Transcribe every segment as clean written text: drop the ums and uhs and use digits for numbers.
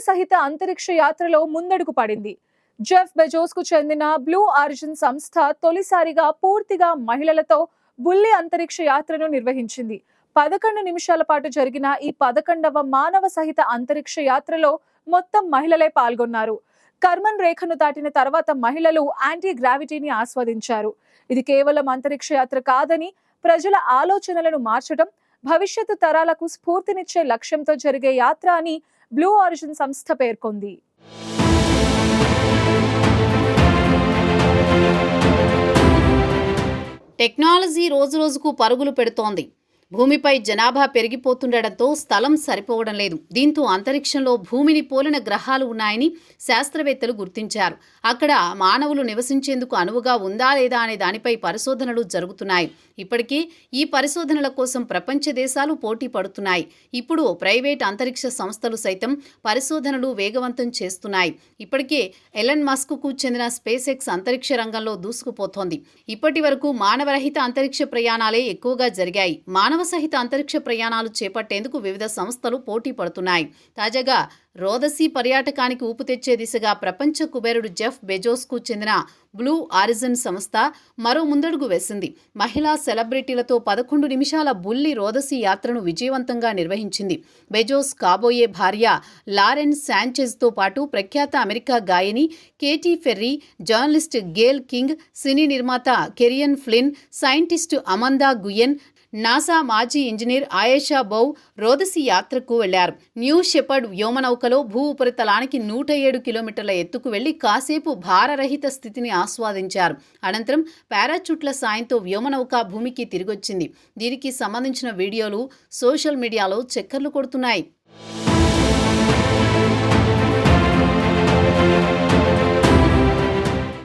సహిత అంతరిక్ష యాత్రలో ముందడుగు పడింది. జెఫ్ బెజోస్ కు చెందిన బ్లూ ఆరిజిన్ సంస్థ తొలిసారిగా పూర్తిగా మహిళలతో బుల్లి అంతరిక్ష యాత్రను నిర్వహించింది. 11 నిమిషాల పాటు జరిగిన ఈ 11వ మానవ సహిత అంతరిక్ష యాత్రలో మొత్తం మహిళలే పాల్గొన్నారు. కర్మన్ రేఖను దాటిన తర్వాత మహిళలు యాంటీ గ్రావిటీని ఆస్వాదించారు. ఇది కేవలం అంతరిక్ష యాత్ర కాదని, ప్రజల ఆలోచనలను మార్చడం, భవిష్యత్తు తరాలకు స్ఫూర్తినిచ్చే లక్ష్యంతో జరిగే యాత్ర అని బ్లూ ఆరిజిన్ సంస్థ పేర్కొంది. టెక్నాలజీ రోజురోజుకు పరుగులు పెడుతోంది. భూమిపై జనాభా పెరిగిపోతుండటంతో స్థలం సరిపోవడం లేదు. దీంతో అంతరిక్షంలో భూమిని పోలిన గ్రహాలు ఉన్నాయని శాస్త్రవేత్తలు గుర్తించారు. అక్కడ మానవులు నివసించేందుకు అనువుగా ఉందా లేదా అనే దానిపై పరిశోధనలు జరుగుతున్నాయి. ఇప్పటికే ఈ పరిశోధనల కోసం ప్రపంచ దేశాలు పోటీ పడుతున్నాయి. ఇప్పుడు ప్రైవేట్ అంతరిక్ష సంస్థలు సైతం పరిశోధనలు వేగవంతం చేస్తున్నాయి. ఇప్పటికే ఎలన్ మస్క్కు చెందిన స్పేస్ ఎక్స్ అంతరిక్ష రంగంలో దూసుకుపోతోంది. ఇప్పటి వరకు మానవరహిత అంతరిక్ష ప్రయాణాలే ఎక్కువగా జరిగాయి. మానవ సహిత అంతరిక్ష ప్రయాణాలు చేపట్టేందుకు వివిధ సంస్థలు పోటీ పడుతున్నాయి. తాజాగా రోదసీ పర్యాటకానికి ఊపు తెచ్చే దిశగా ప్రపంచ కుబేరుడు జెఫ్ బెజోస్కు చెందిన బ్లూ ఆరిజిన్ సంస్థ మరో ముందడుగు వేసింది. మహిళా సెలబ్రిటీలతో 11 నిమిషాల బుల్లి రోదసీ యాత్రను విజయవంతంగా నిర్వహించింది. బెజోస్ కాబోయే భార్య లారెన్ శాంచెజ్తో పాటు ప్రఖ్యాత అమెరికా గాయని Katy Perry, journalist Gayle King, సినీ నిర్మాత Kerianne Flynn, scientist Amanda Nguyen, NASA మాజీ ఇంజనీర్ ఆయేషా బౌ రోదసీ యాత్రకు వెళ్లారు. న్యూ షెపర్డ్ వ్యోమనౌకలో భూ ఉపరితలానికి 107 కిలోమీటర్ల ఎత్తుకు వెళ్లి కాసేపు భారరహిత స్థితిని ఆస్వాదించారు. అనంతరం పారాచూట్ల సాయంతో వ్యోమనౌక భూమికి తిరిగొచ్చింది. దీనికి సంబంధించిన వీడియోలు సోషల్ మీడియాలో చక్కర్లు కొడుతున్నాయి.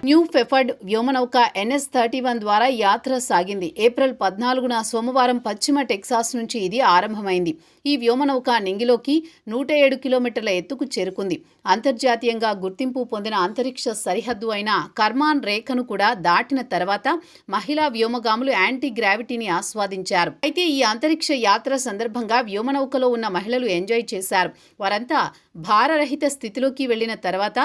న్యూ షెపర్డ్ వ్యోమనౌక NS-31 ద్వారా యాత్ర సాగింది. ఏప్రిల్ 14న సోమవారం పశ్చిమ టెక్సాస్ నుంచి ఇది ఆరంభమైంది. ఈ వ్యోమనౌక నింగిలోకి 107 కిలోమీటర్ల ఎత్తుకు చేరుకుంది. అంతర్జాతీయంగా గుర్తింపు పొందిన అంతరిక్ష సరిహద్దు అయిన కర్మాన్ రేఖను కూడా దాటిన తర్వాత మహిళా వ్యోమగాములు యాంటీ గ్రావిటీని ఆస్వాదించారు. అయితే ఈ అంతరిక్ష యాత్ర సందర్భంగా వ్యోమనౌకలో ఉన్న మహిళలు ఎంజాయ్ చేశారు. వారంతా భారరహిత స్థితిలోకి వెళ్లిన తర్వాత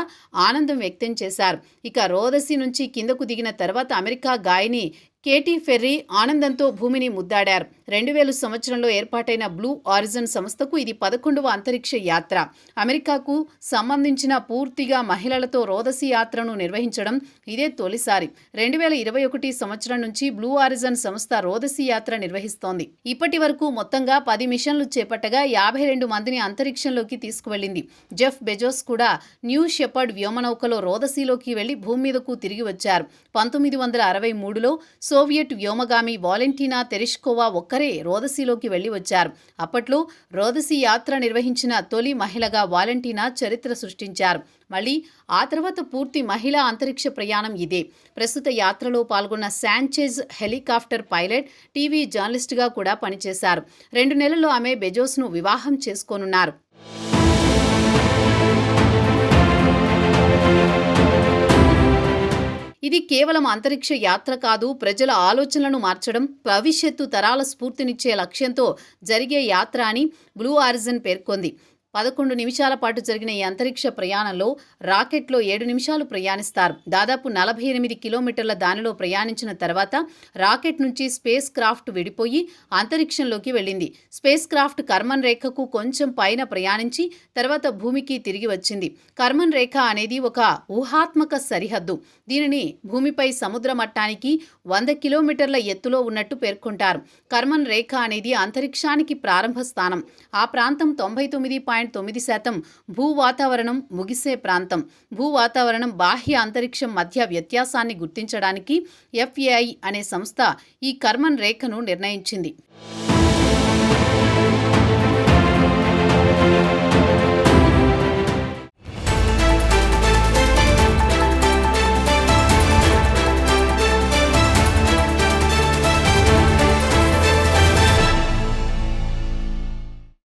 ఆనందం వ్యక్తం చేశారు. ఇక రోదసీ నుంచి కిందకు దిగిన తర్వాత అమెరికా గాయని కేటీ ఫెర్రీ ఆనందంతో భూమిని ముద్దాడారు. 2000 సంవత్సరంలో ఏర్పాటైన బ్లూ ఆరిజిన్ సంస్థకు ఇది 11వ అంతరిక్ష యాత్ర. అమెరికాకు సంబంధించిన పూర్తిగా మహిళలతో రోదసీ యాత్రను నిర్వహించడం ఇదే తొలిసారి. 2021 సంవత్సరం నుంచి బ్లూ ఆరిజిన్ సంస్థ రోదసీ యాత్ర నిర్వహిస్తోంది. ఇప్పటి వరకు మొత్తంగా 10 మిషన్లు చేపట్టగా 52 మందిని అంతరిక్షంలోకి తీసుకువెళ్లింది. జెఫ్ బెజోస్ కూడా న్యూ షెపర్డ్ వ్యోమనౌకలో రోదసీలోకి వెళ్లి భూమి మీదకు తిరిగి వచ్చారు. 1963లో సోవియట్ వ్యోమగామి వాలెంటీనా తెరెష్కోవా ఒక్కరే రోదసీలోకి వెళ్లి వచ్చారు. అప్పట్లో రోదసీ యాత్ర నిర్వహించిన తొలి మహిళగా వాలెంటీనా చరిత్ర సృష్టించారు. మళ్ళీ ఆ తర్వాత పూర్తి మహిళా అంతరిక్ష ప్రయాణం ఇదే. ప్రస్తుత యాత్రలో పాల్గొన్న శాంచెజ్ హెలికాప్టర్ పైలట్, టీవీ జర్నలిస్టుగా కూడా పనిచేశారు. 2 నెలల్లో ఆమె బెజోస్ను వివాహం చేసుకోనున్నారు. ఇది కేవలం అంతరిక్ష యాత్ర కాదు, ప్రజల ఆలోచనలను మార్చడం, భవిష్యత్తు తరాల స్ఫూర్తినిచ్చే లక్ష్యంతో జరిగే యాత్ర అని బ్లూ ఆరిజిన్ పేర్కొంది. 11 నిమిషాల పాటు జరిగిన ఈ అంతరిక్ష ప్రయాణంలో రాకెట్లో 7 నిమిషాలు ప్రయాణిస్తారు. దాదాపు 48 కిలోమీటర్ల దానిలో ప్రయాణించిన తర్వాత రాకెట్ నుంచి స్పేస్ క్రాఫ్ట్ విడిపోయి అంతరిక్షంలోకి వెళ్ళింది. స్పేస్ క్రాఫ్ట్ కర్మన్ రేఖకు కొంచెం పైన ప్రయాణించి తర్వాత భూమికి తిరిగి వచ్చింది. కర్మన్ రేఖ అనేది ఒక ఊహాత్మక సరిహద్దు. దీనిని భూమిపై సముద్ర మట్టానికి 100 కిలోమీటర్ల ఎత్తులో ఉన్నట్టు పేర్కొంటారు. కర్మన్ రేఖ అనేది అంతరిక్షానికి ప్రారంభ స్థానం. ఆ ప్రాంతం 99.9% భూ వాతావరణం ముగిసే ప్రాంతం. భూ వాతావరణం బాహ్య అంతరిక్షం మధ్య వ్యత్యాసాన్ని గుర్తించడానికి FAI అనే సంస్థ ఈ కర్మన్ రేఖను నిర్ణయించింది.